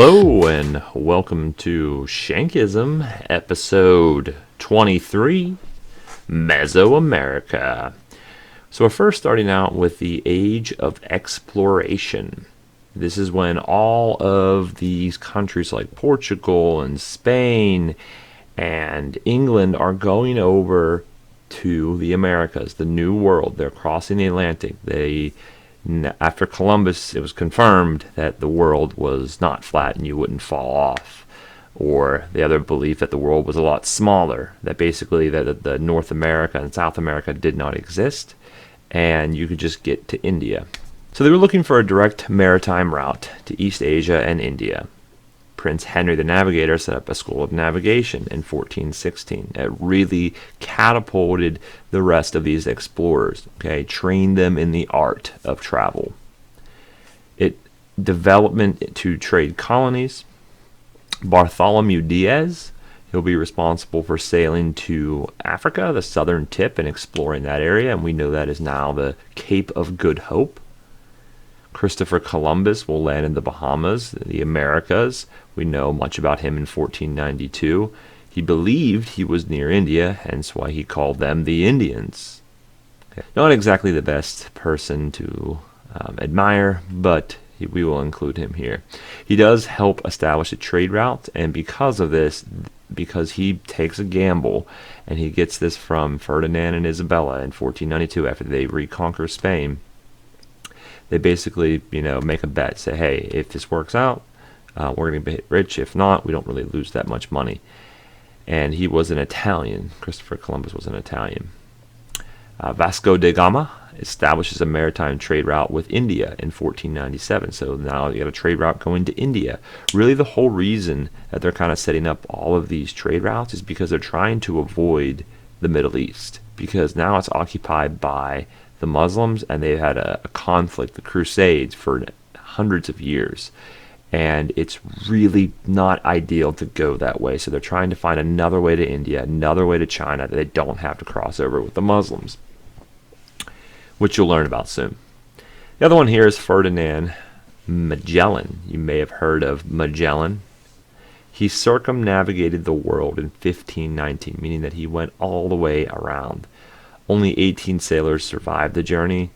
Hello and welcome to Shankism, episode 23, Mesoamerica. So we're first starting out with the Age of Exploration. This is when all of these countries like Portugal and Spain and England are going over to the Americas, the New World. They're crossing the Atlantic. After Columbus, it was confirmed that the world was not flat and you wouldn't fall off. Or the other belief that the world was a lot smaller, that basically that the North America and South America did not exist, and you could just get to India. So they were looking for a direct maritime route to East Asia and India. Prince Henry the Navigator set up a school of navigation in 1416. It really catapulted the rest of these explorers, trained them in the art of travel. Development to trade colonies. Bartholomew Diaz, he'll be responsible for sailing to Africa, the southern tip, and exploring that area, and we know that is now the Cape of Good Hope. Christopher Columbus will land in the Bahamas, the Americas. We know much about him in 1492. He believed he was near India, hence why he called them the Indians. Not exactly the best person to admire, but we will include him here. He does help establish a trade route, and because of this, because he takes a gamble, and he gets this from Ferdinand and Isabella in 1492 after they reconquer Spain, they basically, make a bet, say, hey, if this works out, we're going to be rich. If not, we don't really lose that much money. And he was an Italian. Christopher Columbus was an Italian. Vasco da Gama establishes a maritime trade route with India in 1497. So now you got a trade route going to India. Really the whole reason that they're kind of setting up all of these trade routes is because they're trying to avoid the Middle East. Because now it's occupied by the Muslims, and they've had a conflict, the Crusades, for hundreds of years. And it's really not ideal to go that way. So they're trying to find another way to India, another way to China that they don't have to cross over with the Muslims, which you'll learn about soon. The other one here is Ferdinand Magellan. You may have heard of Magellan. He circumnavigated the world in 1519, meaning that he went all the way around. Only 18 sailors survived the journey.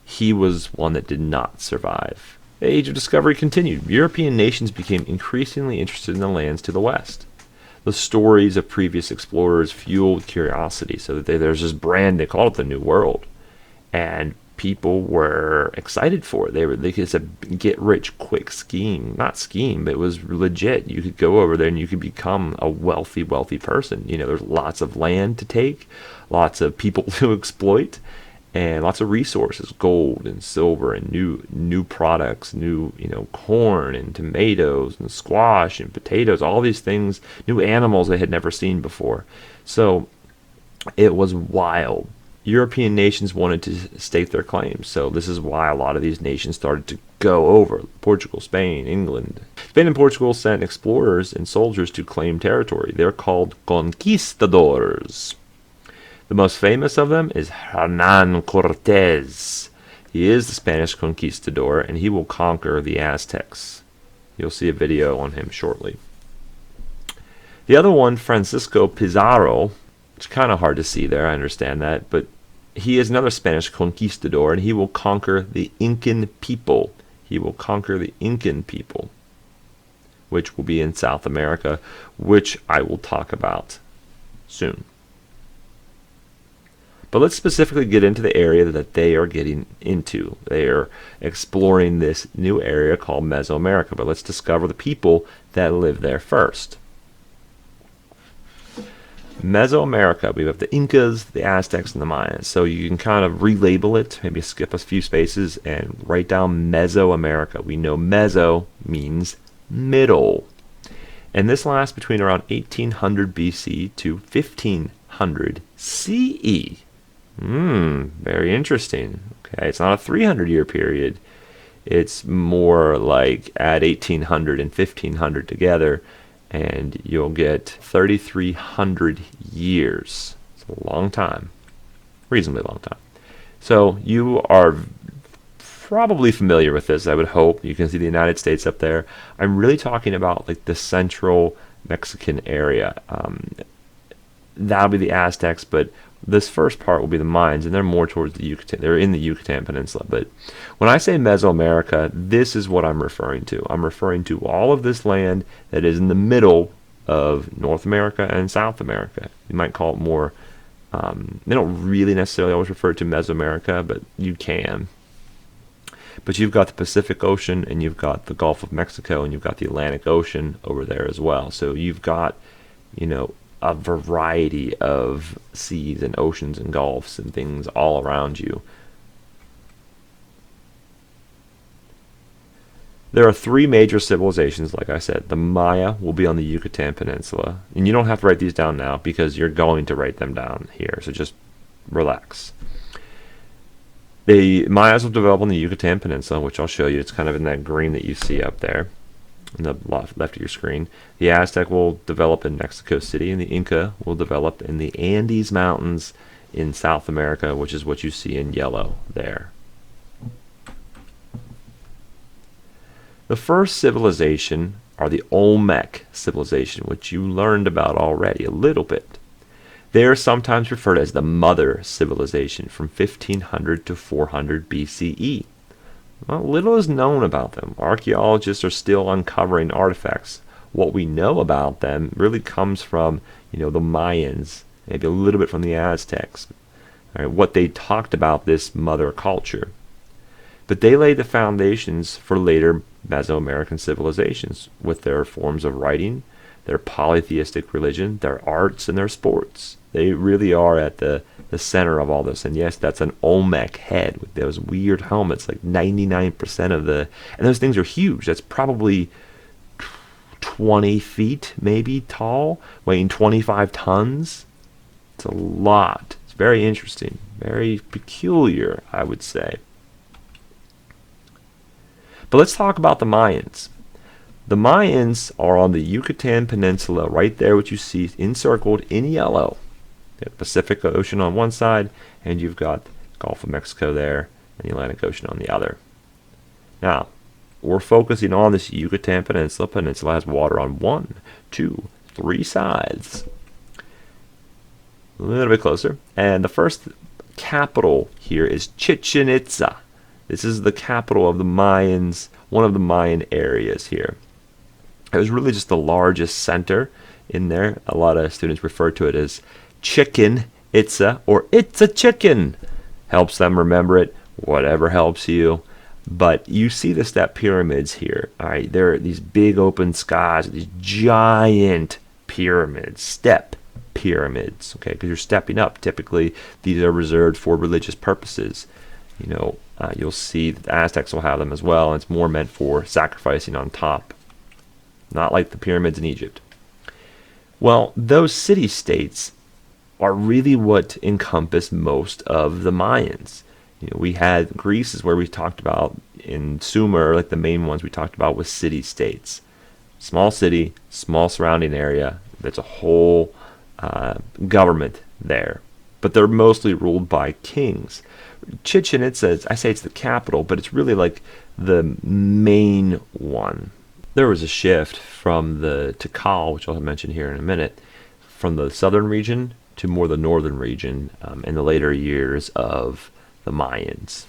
He was one that did not survive. The Age of Discovery continued. European nations became increasingly interested in the lands to the west. The stories of previous explorers fueled curiosity, so that there's this brand, they called it the New World. And people were excited for it. It's a get-rich-quick scheme. Not scheme, but it was legit. You could go over there and you could become a wealthy person. There's lots of land to take, lots of people to exploit, and lots of resources, gold and silver and new products, corn and tomatoes and squash and potatoes, all these things, new animals they had never seen before. So it was wild. European nations wanted to stake their claims, so this is why a lot of these nations started to go over. Portugal, Spain, England. Spain and Portugal sent explorers and soldiers to claim territory. They're called conquistadors. The most famous of them is Hernán Cortés. He is the Spanish conquistador, and he will conquer the Aztecs. You'll see a video on him shortly. The other one, Francisco Pizarro, it's kind of hard to see there, I understand that, but he is another Spanish conquistador, and he will conquer the Incan people. He will conquer the Incan people, which will be in South America, which I will talk about soon. But let's specifically get into the area that they are getting into. They are exploring this new area called Mesoamerica, but let's discover the people that live there first. Mesoamerica, we have the Incas, the Aztecs, and the Mayans. So you can kind of relabel it, maybe skip a few spaces, and write down Mesoamerica. We know Meso means middle. And this lasts between around 1800 BC to 1500 CE. Very interesting. Okay, it's not a 300-year period. It's more like add 1800 and 1500 together, and you'll get 3,300 years. It's a long time, reasonably long time. So you are probably familiar with this, I would hope. You can see the United States up there. I'm really talking about like the central Mexican area. That'll be the Aztecs, but this first part will be the Mayans, and they're more towards the Yucatan. They're in the Yucatan Peninsula. But when I say Mesoamerica, this is what I'm referring to. I'm referring to all of this land that is in the middle of North America and South America. You might call it more, they don't really necessarily always refer to Mesoamerica, but you can. But you've got the Pacific Ocean, and you've got the Gulf of Mexico, and you've got the Atlantic Ocean over there as well. So you've got, a variety of seas and oceans and gulfs and things all around you. There are three major civilizations, like I said. The Maya will be on the Yucatan Peninsula. And you don't have to write these down now because you're going to write them down here. So just relax. The Mayas will develop on the Yucatan Peninsula, which I'll show you. It's kind of in that green that you see up there in the left of your screen. The Aztec will develop in Mexico City, and the Inca will develop in the Andes Mountains in South America, which is what you see in yellow there. The first civilization are the Olmec civilization, which you learned about already a little bit. They are sometimes referred as the Mother Civilization from 1500 to 400 BCE. Well, little is known about them. Archaeologists are still uncovering artifacts. What we know about them really comes from, the Mayans, maybe a little bit from the Aztecs. All right, what they talked about this mother culture. But they laid the foundations for later Mesoamerican civilizations with their forms of writing, their polytheistic religion, their arts, and their sports. They really are at the center of all this. And yes, that's an Olmec head with those weird helmets, like 99% of the... And those things are huge. That's probably 20 feet maybe tall, weighing 25 tons. It's a lot. It's very interesting. Very peculiar, I would say. But let's talk about the Mayans. The Mayans are on the Yucatan Peninsula, right there, what you see encircled in yellow. The Pacific Ocean on one side, and you've got the Gulf of Mexico there, and the Atlantic Ocean on the other. Now, we're focusing on this Yucatan Peninsula. Peninsula has water on 1, 2, 3 sides. A little bit closer. And the first capital here is Chichén Itzá. This is the capital of the Mayans, one of the Mayan areas here. It was really just the largest center in there. A lot of students refer to it as Chichén Itzá or It's a Chicken. Helps them remember it, whatever helps you. But you see the step pyramids here. All right, there are these big open skies, these giant pyramids, step pyramids, okay, because you're stepping up. Typically, these are reserved for religious purposes. You'll see that the Aztecs will have them as well, and it's more meant for sacrificing on top. Not like the pyramids in Egypt. Well, those city-states are really what encompass most of the Mayans. We had Greece is where we talked about in Sumer, like the main ones we talked about was city-states. Small city, small surrounding area. There's a whole government there. But they're mostly ruled by kings. Chichén Itzá, I say it's the capital, but it's really like the main one. There was a shift from the Tikal, which I'll mention here in a minute, from the southern region to more the northern region in the later years of the Mayans.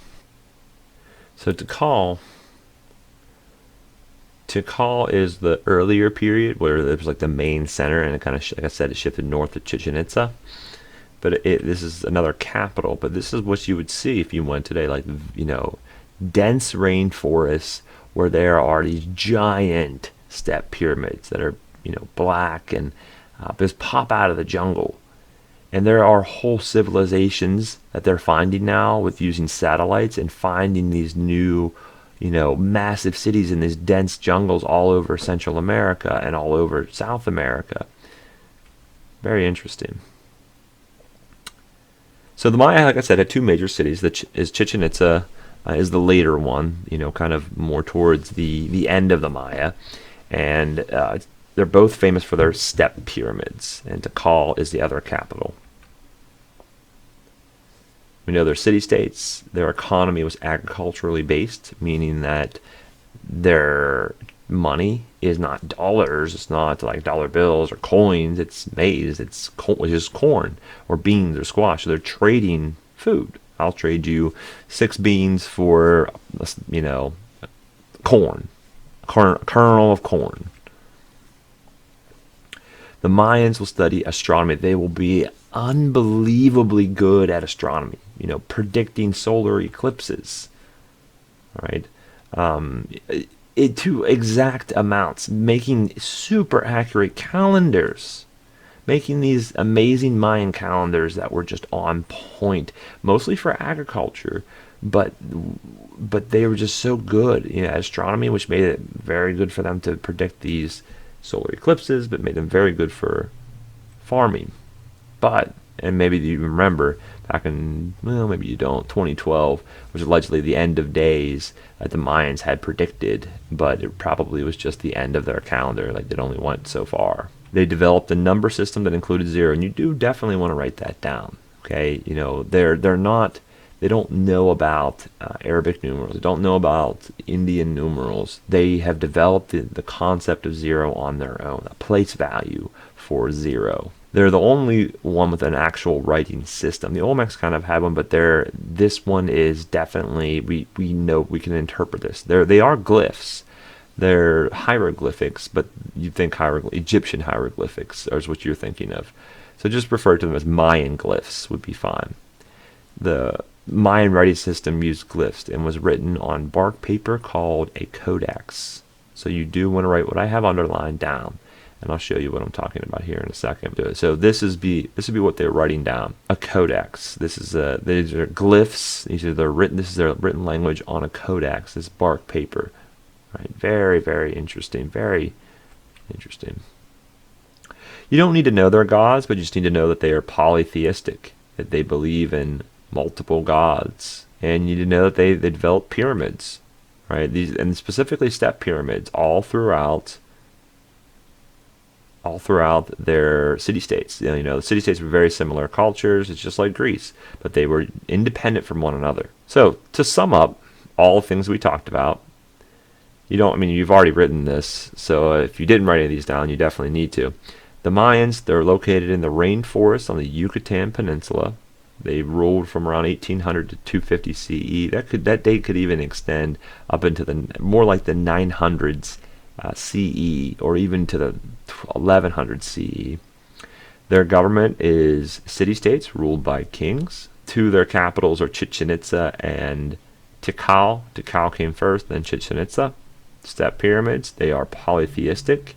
So Tikal is the earlier period where it was like the main center, and it kind of, like I said, it shifted north to Chichén Itzá. But this is another capital. But this is what you would see if you went today, like, dense rainforests where there are these giant step pyramids that are, black and just pop out of the jungle. And there are whole civilizations that they're finding now with using satellites and finding these new, massive cities in these dense jungles all over Central America and all over South America. Very interesting. So the Maya, like I said, had two major cities. Chichén Itzá is the later one, kind of more towards the end of the Maya. And they're both famous for their step pyramids. And Tikal is the other capital. We know they're city-states. Their economy was agriculturally based, meaning that their money is not dollars. It's not like dollar bills or coins. It's maize. It's just corn or beans or squash. So they're trading food. I'll trade you 6 beans for, corn, a kernel of corn. The Mayans will study astronomy. They will be unbelievably good at astronomy, predicting solar eclipses, right? To exact amounts, making super accurate calendars, making these amazing Mayan calendars that were just on point, mostly for agriculture, but they were just so good at astronomy, which made it very good for them to predict these solar eclipses, but made them very good for farming. But, and maybe you remember back in, maybe you don't, 2012 was allegedly the end of days that the Mayans had predicted, but it probably was just the end of their calendar. Like, it only went so far. They developed a number system that included 0, and you do definitely want to write that down. Okay, they don't know about Arabic numerals. They don't know about Indian numerals. They have developed the concept of 0 on their own, a place value for 0. They're the only one with an actual writing system. The Olmecs kind of had one, but this one is definitely, we know we can interpret this. They are glyphs. They're hieroglyphics, but you think Egyptian hieroglyphics is what you're thinking of. So just refer to them as Mayan glyphs would be fine. The Mayan writing system used glyphs and was written on bark paper called a codex. So you do want to write what I have underlined down, and I'll show you what I'm talking about here in a second. So this would be what they're writing down. A codex. These are glyphs. This is their written language on a codex. This bark paper. Right. Very, very interesting. Very interesting. You don't need to know their gods, but you just need to know that they are polytheistic, that they believe in multiple gods, and you need to know that they developed pyramids, right? These, and specifically step pyramids all throughout their city-states. The city-states were very similar cultures. It's just like Greece, but they were independent from one another. So to sum up all the things we talked about, you've already written this, so if you didn't write any of these down, you definitely need to. The Mayans, they're located in the rainforest on the Yucatan Peninsula. They ruled from around 1800 to 250 CE. That date could even extend up into more like the 900s CE, or even to the 1100 CE. Their government is city-states ruled by kings. 2 of their capitals are Chichén Itzá and Tikal. Tikal came first, then Chichén Itzá. Step pyramids, they are polytheistic.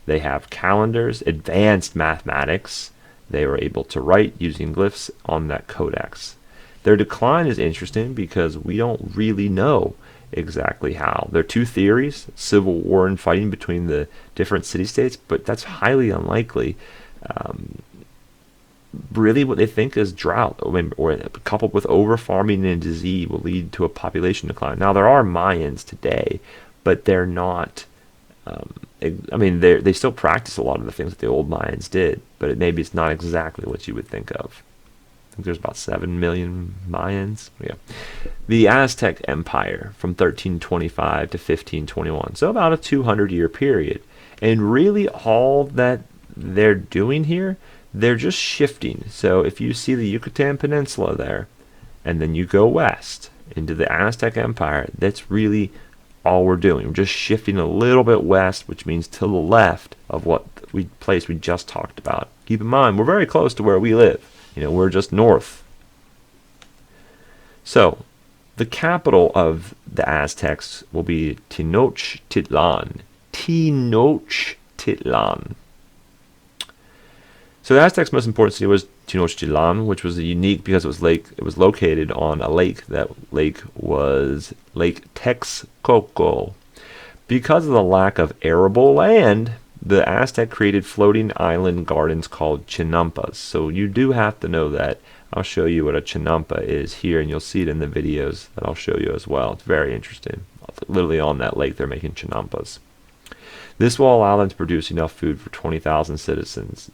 They have calendars, advanced mathematics. They were able to write using glyphs on that codex. Their decline is interesting because we don't really know exactly how. There are 2 theories, civil war and fighting between the different city-states, but that's highly unlikely. Really what they think is drought, or coupled with over-farming and disease, will lead to a population decline. Now, there are Mayans today, but they're not, they still practice a lot of the things that the old Mayans did, but maybe it's not exactly what you would think of. I think there's about 7 million Mayans. Yeah. The Aztec Empire from 1325 to 1521, so about a 200-year period. And really all that they're doing here, they're just shifting. So if you see the Yucatan Peninsula there, and then you go west into the Aztec Empire, that's really all we're doing. We're just shifting a little bit west, which means to the left of what place we just talked about. Keep in mind, we're very close to where we live. We're just north. So, the capital of the Aztecs will be Tenochtitlan. Tenochtitlan. So the Aztecs' most important city was Tenochtitlan, which was unique because it was located on a lake. That lake was Lake Texcoco. Because of the lack of arable land, the Aztec created floating island gardens called chinampas. So you do have to know that. I'll show you what a chinampa is here, and you'll see it in the videos that I'll show you as well. It's very interesting. Literally on that lake, they're making chinampas. This will allow them to produce enough food for 20,000 citizens.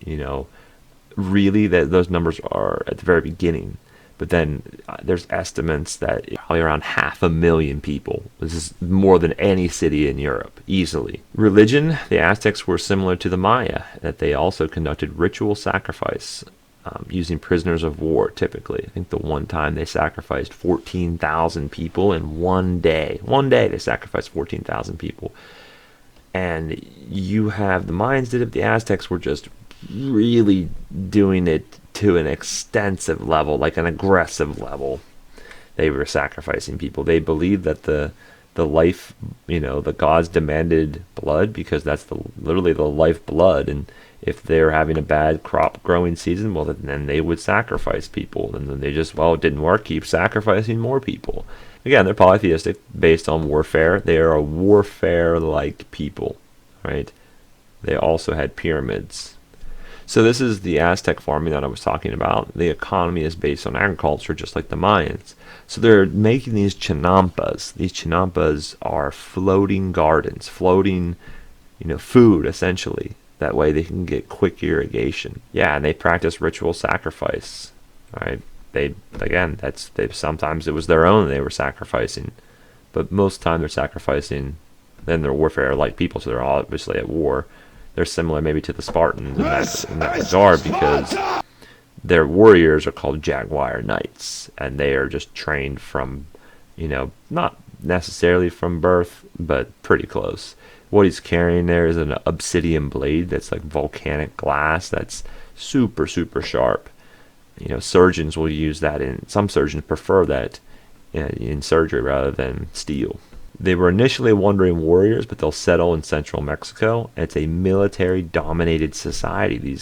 Really, those numbers are at the very beginning. But then there's estimates that probably around 500,000 people. This is more than any city in Europe, easily. Religion, the Aztecs were similar to the Maya, that they also conducted ritual sacrifice using prisoners of war, typically. I think the one time they sacrificed 14,000 people in one day. One day they sacrificed 14,000 people. And you have the Mayans did it, the Aztecs were just really doing it to an extensive level, like an aggressive level. They were sacrificing people. They believed that the life, the gods demanded blood because that's literally the lifeblood. And if they're having a bad crop growing season, well, then they would sacrifice people. And then they just, it didn't work, keep sacrificing more people. Again, they're polytheistic based on warfare. They are a warfare-like people, right? They also had pyramids. So this is the Aztec farming that I was talking about. The economy is based on agriculture, just like the Mayans. So they're making these chinampas. These chinampas are floating gardens, floating, food, essentially. That way they can get quick irrigation. Yeah, and they practice ritual sacrifice, right? Sometimes it was their own they were sacrificing, but most of the time they're sacrificing. Then they're warfare-like people, so they're obviously at war. They're similar maybe to the Spartans in that regard, because their warriors are called jaguar knights, and they are just trained from, not necessarily from birth, but pretty close. What he's carrying there is an obsidian blade that's like volcanic glass that's super, super sharp. Surgeons will use that, some surgeons prefer that in surgery rather than steel. They were initially wandering warriors, but they'll settle in central Mexico. It's a military-dominated society.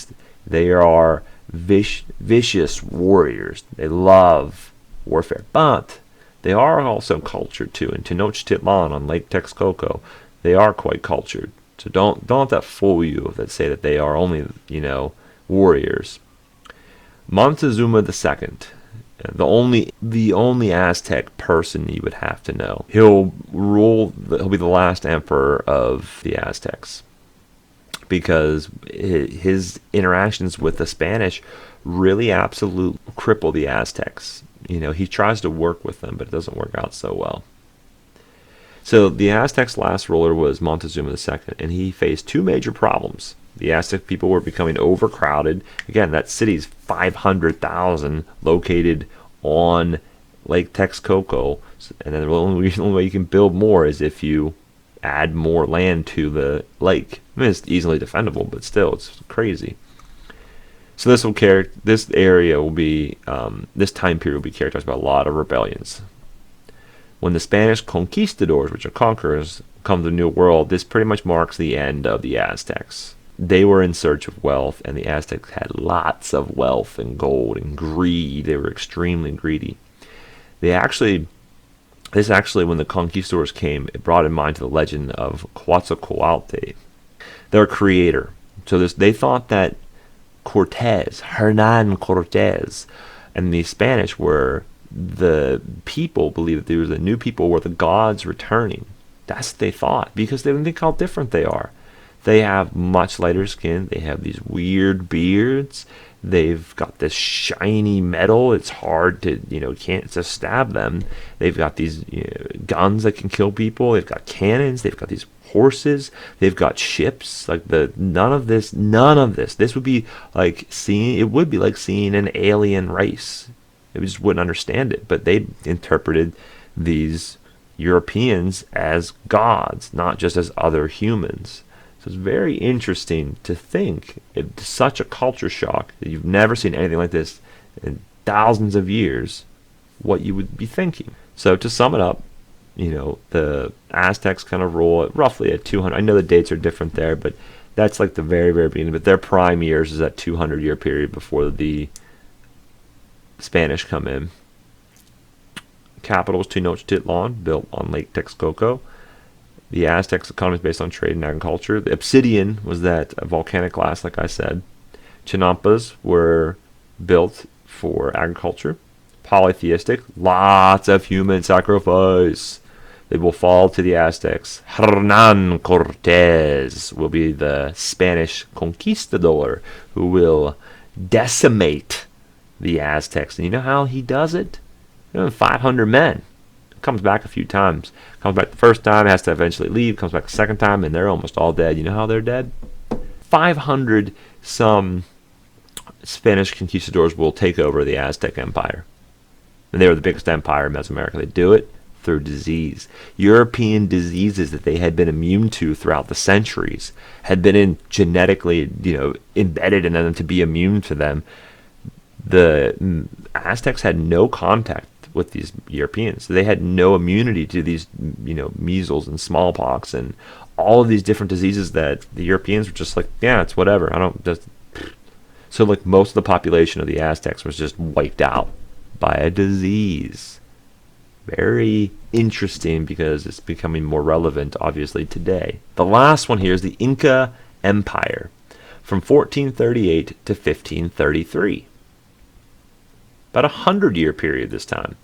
They are vicious warriors. They love warfare, but they are also cultured too. In Tenochtitlan on Lake Texcoco, they are quite cultured. So don't let that fool you that say that they are only warriors. Montezuma II, the only Aztec person you would have to know. He'll be the last emperor of the Aztecs, because his interactions with the Spanish really absolutely cripple the Aztecs. He tries to work with them, but it doesn't work out so well. So the Aztecs' last ruler was Montezuma II, and he faced two major problems. The Aztec people were becoming overcrowded. Again, that city's 500,000 located on Lake Texcoco, and then the only way you can build more is if you add more land to the lake. I mean, it's easily defendable, but still, it's crazy. So this area will be, this time period will be characterized by a lot of rebellions. When the Spanish conquistadors, which are conquerors, come to the New World, this pretty much marks the end of the Aztecs. They were in search of wealth, and the Aztecs had lots of wealth and gold and greed. They were extremely greedy. When the conquistadors came, it brought in mind to the legend of Quetzalcoatl, their creator. So they thought that Hernan Cortez, and the Spanish were the people, believed that there was a new people were the gods returning. That's what they thought, because they didn't think how different they are. They have much lighter skin. They have these weird beards. They've got this shiny metal. It's hard to, can't just stab them. They've got these guns that can kill people. They've got cannons. They've got these horses. They've got ships. None of this. This would be like seeing an alien race. We just wouldn't understand it. But they interpreted these Europeans as gods, not just as other humans. So it's very interesting to think, it's such a culture shock that you've never seen anything like this in thousands of years, what you would be thinking. So to sum it up, the Aztecs kind of rule roughly at 200. I know the dates are different there, but that's like the very, very beginning. But their prime years is that 200-year period before the Spanish come in. Capital is Tenochtitlan, built on Lake Texcoco. The Aztecs' economy is based on trade and agriculture. The obsidian was that volcanic glass, like I said. Chinampas were built for agriculture. Polytheistic, lots of human sacrifice. They will fall to the Aztecs. Hernan Cortez will be the Spanish conquistador who will decimate the Aztecs. And you know how he does it? 500 men. Comes back a few times. Comes back the first time, has to eventually leave. Comes back the second time, and they're almost all dead. You know how they're dead? 500 some Spanish conquistadors will take over the Aztec Empire. And they were the biggest empire in Mesoamerica. They do it through disease. European diseases that they had been immune to throughout the centuries had been genetically, embedded in them to be immune to them. The Aztecs had no contact with these Europeans. They had no immunity to these, measles and smallpox and all of these different diseases that the Europeans were just like, yeah, it's whatever. So like most of the population of the Aztecs was just wiped out by a disease. Very interesting because it's becoming more relevant, obviously, today. The last one here is the Inca Empire from 1438 to 1533. About a 100-year period this time.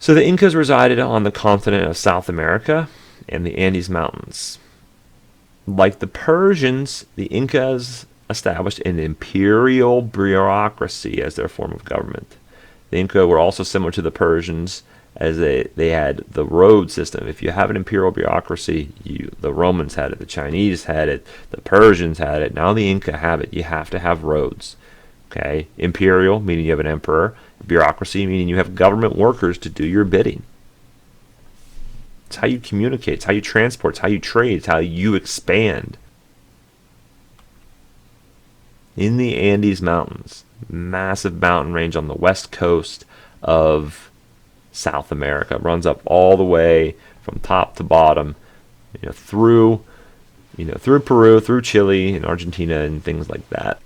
So the Incas resided on the continent of South America and the Andes Mountains. Like the Persians, the Incas established an imperial bureaucracy as their form of government. The Inca were also similar to the Persians as they had the road system. If you have an imperial bureaucracy, the Romans had it, the Chinese had it, the Persians had it, now the Inca have it. You have to have roads. Okay, imperial, meaning you have an emperor. Bureaucracy, meaning you have government workers to do your bidding. It's how you communicate, it's how you transport, it's how you trade, it's how you expand. In the Andes Mountains, massive mountain range on the west coast of South America, runs up all the way from top to bottom, through Peru, through Chile and Argentina and things like that.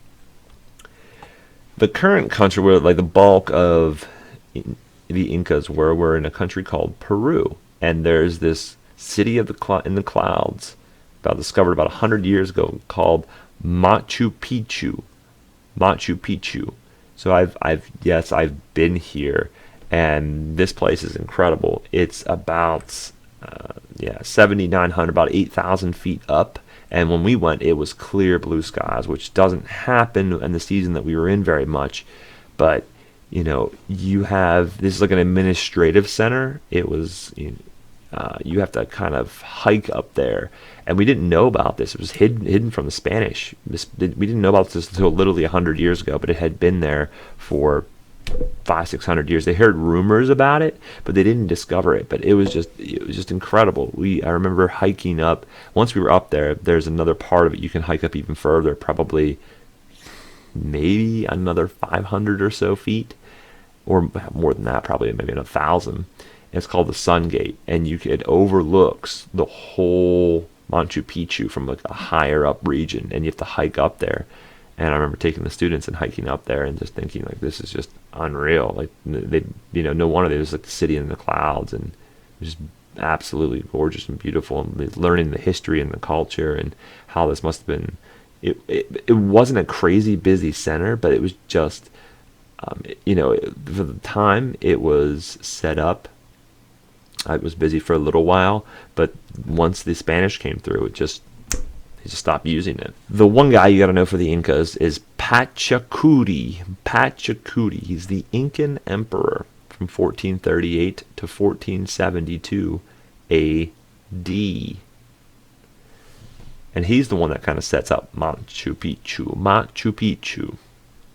The current country where like the bulk of the Incas were in a country called Peru, and there's this city of in the clouds, discovered about 100 years ago, called Machu Picchu. Machu Picchu. So I've been here, and this place is incredible. It's about 7,900, about 8,000 feet up. And when we went, it was clear blue skies, which doesn't happen in the season that we were in very much. But you have this is like an administrative center. It was you have to kind of hike up there, and we didn't know about this. It was hidden from the Spanish. We didn't know about this until literally 100 years ago, but it had been there for 500-600 years. They heard rumors about it, but they didn't discover it. But it was just incredible. I remember hiking up. Once we were up there, there's another part of it you can hike up even further, probably maybe another 500 or so feet, or more than that, probably maybe 1,000. It's called the Sun Gate, and it overlooks the whole Machu Picchu from like a higher up region, and you have to hike up there. And I remember taking the students and hiking up there and just thinking, like, this is just unreal. Like, no wonder it was like the city in the clouds, and it was just absolutely gorgeous and beautiful. And learning the history and the culture and how this must have been. It wasn't a crazy busy center, but it was just, for the time it was set up. It was busy for a little while, but once the Spanish came through, they just stopped using it. The one guy you got to know for the Incas is Pachacuti. Pachacuti. He's the Incan emperor from 1438 to 1472 AD. And he's the one that kind of sets up Machu Picchu. Machu Picchu.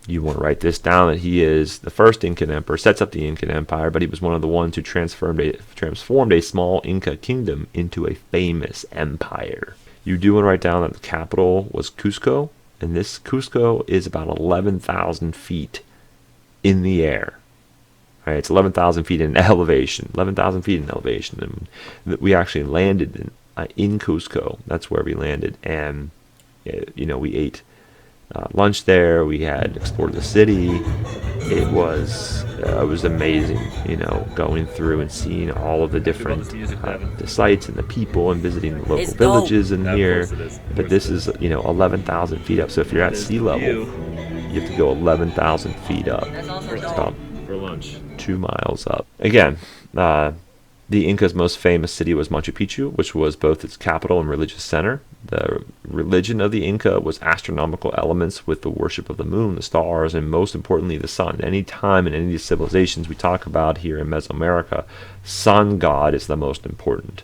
You want to write this down, that he is the first Incan emperor, sets up the Incan Empire, but he was one of the ones who transformed a small Inca kingdom into a famous empire. You do want to write down that the capital was Cusco, and this Cusco is about 11,000 feet in the air. Right, it's 11,000 feet in elevation. 11,000 feet in elevation. And we actually landed in Cusco. That's where we landed, and we ate lunch there. We had explored the city. It was amazing, going through and seeing all of the different the sites and the people and visiting the local villages in here. But this is 11,000 feet up. So if you're at sea level, you have to go 11,000 feet up. It's about for lunch. 2 miles up. Again, the Inca's most famous city was Machu Picchu, which was both its capital and religious center. The religion of the Inca was astronomical elements with the worship of the moon, the stars, and most importantly, the sun. Any time in any of these civilizations we talk about here in Mesoamerica, sun god is the most important.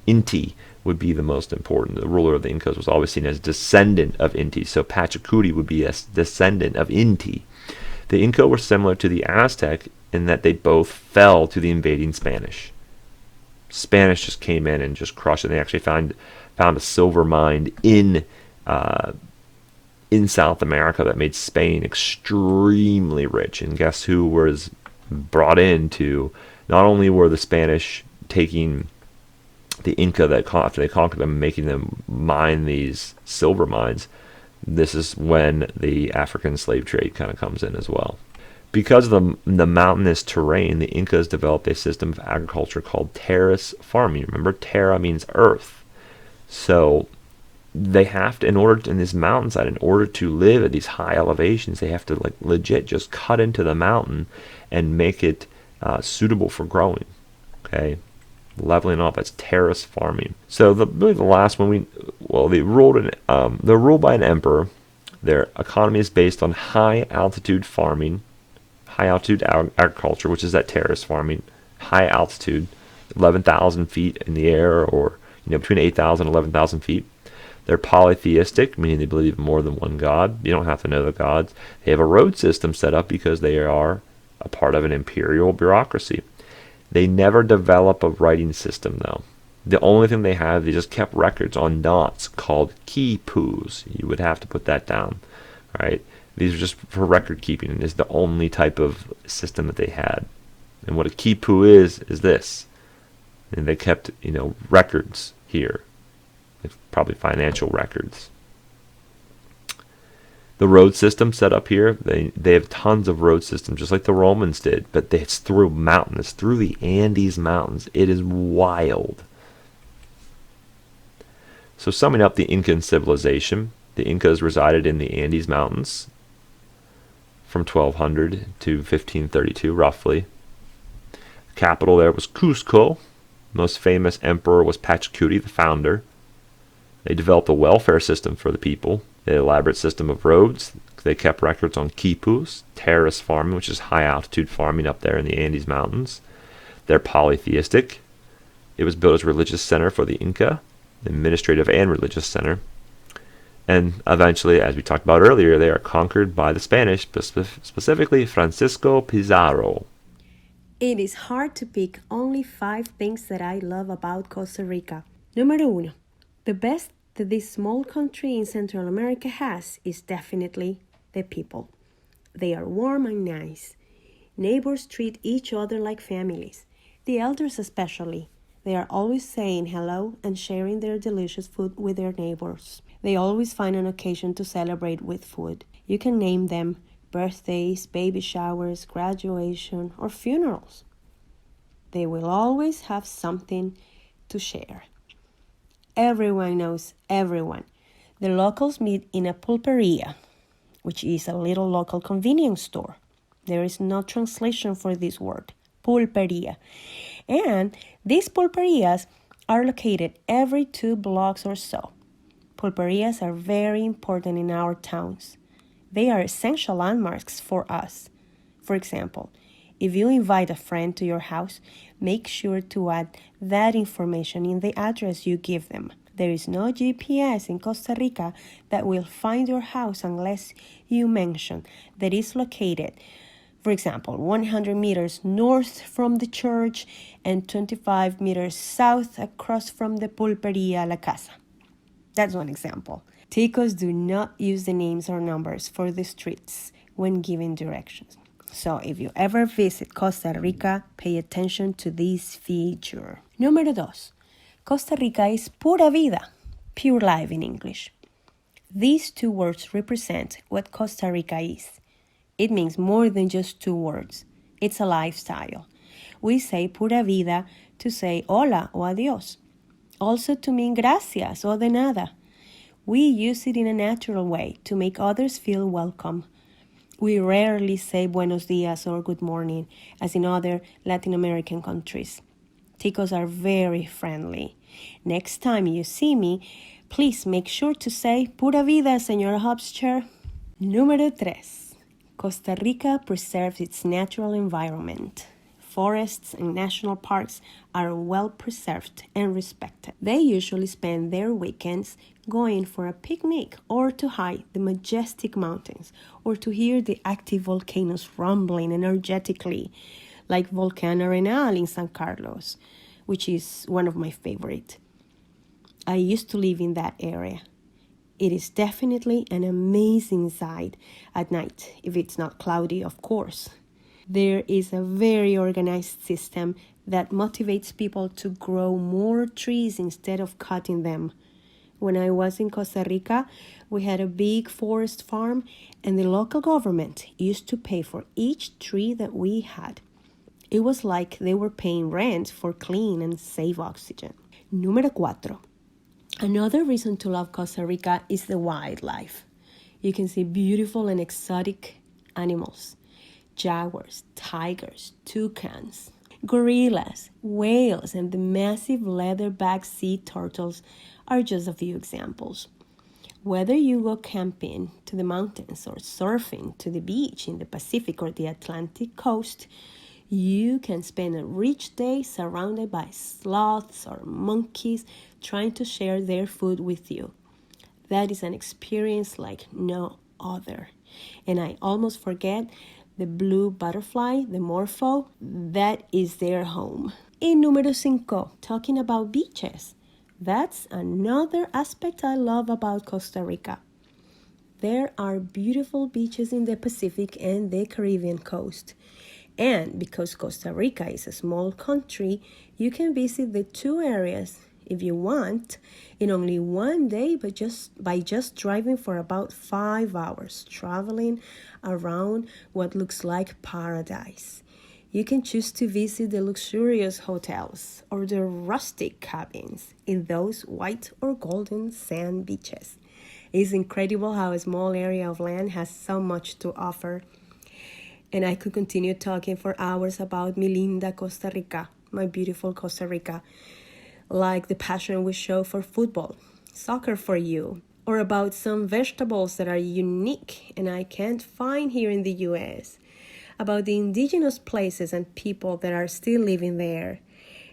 Inti would be the most important. The ruler of the Incas was always seen as descendant of Inti, so Pachacuri would be a descendant of Inti. The Inca were similar to the Aztec in that they both fell to the invading Spanish. Spanish just came in and just crushed it. They actually found a silver mine in South America that made Spain extremely rich. And guess who was brought in to? Not only were the Spanish taking the Inca after they conquered them, making them mine these silver mines, this is when the African slave trade kind of comes in as well. Because of the mountainous terrain, the Incas developed a system of agriculture called terrace farming. Remember, terra means earth. So they have to, in this mountainside, in order to live at these high elevations, they have to legit just cut into the mountain and make it suitable for growing. Okay, leveling off. That's terrace farming. So really the last one, they ruled by an emperor. Their economy is based on high altitude farming, high altitude agriculture, which is that terrace farming, high altitude, 11,000 feet in the air, or between 8,000 and 11,000 feet. They're polytheistic, meaning they believe in more than one god. You don't have to know the gods. They have a road system set up because they are a part of an imperial bureaucracy. They never develop a writing system, though. The only thing they just kept records on knots called quipus. You would have to put that down, right? These are just for record keeping, and is the only type of system that they had. And what a quipu is this. And they kept, records here. Probably financial records. The road system set up here, they have tons of road systems, just like the Romans did, but it's through mountains, it's through the Andes Mountains. It is wild. So summing up the Incan civilization, the Incas resided in the Andes Mountains from 1200 to 1532, roughly. The capital there was Cusco. Most famous emperor was Pachacuri, the founder. They developed a welfare system for the people, an elaborate system of roads. They kept records on quipus, terrace farming, which is high altitude farming up there in the Andes Mountains. They're polytheistic. It was built as a religious center for the Inca, administrative and religious center. And eventually, as we talked about earlier, they are conquered by the Spanish, specifically Francisco Pizarro. It is hard to pick only 5 things that I love about Costa Rica. Número 1. The best that this small country in Central America has is definitely the people. They are warm and nice. Neighbors treat each other like families. The elders especially. They are always saying hello and sharing their delicious food with their neighbors. They always find an occasion to celebrate with food. You can name them birthdays, baby showers, graduation, or funerals. They will always have something to share. Everyone knows everyone. The locals meet in a pulperia, which is a little local convenience store. There is no translation for this word, pulperia. And these pulperias are located every 2 blocks or so. Pulperias are very important in our towns. They are essential landmarks for us. For example, if you invite a friend to your house, make sure to add that information in the address you give them. There is no GPS in Costa Rica that will find your house unless you mention that it's located, for example, 100 meters north from the church and 25 meters south across from the Pulperia La Casa. That's one example. Ticos do not use the names or numbers for the streets when giving directions. So if you ever visit Costa Rica, pay attention to this feature. Número 2. Costa Rica is pura vida, pure life in English. These 2 words represent what Costa Rica is. It means more than just 2 words. It's a lifestyle. We say pura vida to say hola o adios. Also to mean gracias o de nada. We use it in a natural way to make others feel welcome. We rarely say buenos dias or good morning, as in other Latin American countries. Ticos are very friendly. Next time you see me, Please make sure to say Pura Vida, Señora Hofstra. Número 3. Costa Rica preserves its natural environment. Forests and national parks are well preserved and respected. They usually spend their weekends going for a picnic or to hike the majestic mountains or to hear the active volcanoes rumbling energetically, like Volcán Arenal in San Carlos, which is one of my favorite. I used to live in that area. It is definitely an amazing sight at night, if it's not cloudy, of course. There is a very organized system that motivates people to grow more trees instead of cutting them. When I was in Costa Rica, we had a big forest farm, and the local government used to pay for each tree that we had. It was like they were paying rent for clean and safe oxygen. Número 4. Another reason to love Costa Rica is the wildlife. You can see beautiful and exotic animals. Jaguars, tigers, toucans, gorillas, whales, and the massive leatherback sea turtles are just a few examples. Whether you go camping to the mountains or surfing to the beach in the Pacific or the Atlantic coast, you can spend a rich day surrounded by sloths or monkeys trying to share their food with you. That is an experience like no other. And I almost forget the blue butterfly, the morpho, that is their home. In número 5, talking about beaches. That's another aspect I love about Costa Rica. There are beautiful beaches in the Pacific and the Caribbean coast. And because Costa Rica is a small country, you can visit the two areas if you want in only one day, but by just driving for about 5 hours, traveling around what looks like paradise. You can choose to visit the luxurious hotels or the rustic cabins in those white or golden sand beaches. It's incredible how a small area of land has so much to offer. And I could continue talking for hours about mi linda Costa Rica, my beautiful Costa Rica, like the passion we show for football, soccer for you, or about some vegetables that are unique and I can't find here in the US, about the indigenous places and people that are still living there,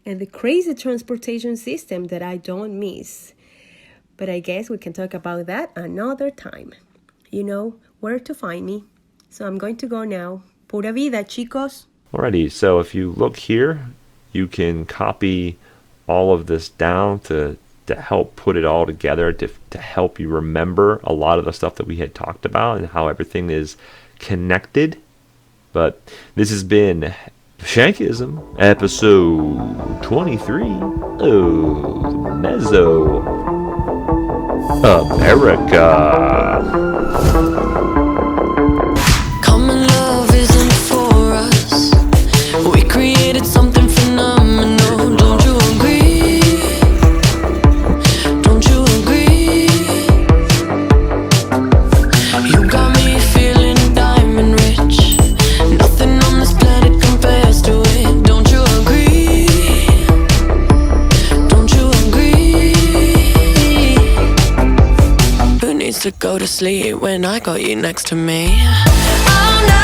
and the crazy transportation system that I don't miss. But I guess we can talk about that another time. You know where to find me. So I'm going to go now. Pura vida, chicos. Alrighty, so if you look here, you can copy all of this down to help put it all together, to help you remember a lot of the stuff that we had talked about and how everything is connected. But this has been Shankism, episode 23 of Mesoamerica. Common love isn't for us. We created something phenomenal. Don't you agree? Don't you agree? You got me feeling diamond rich. Nothing on this planet compares to it. Don't you agree? Don't you agree? Who needs to go to sleep when I got you next to me? I'm not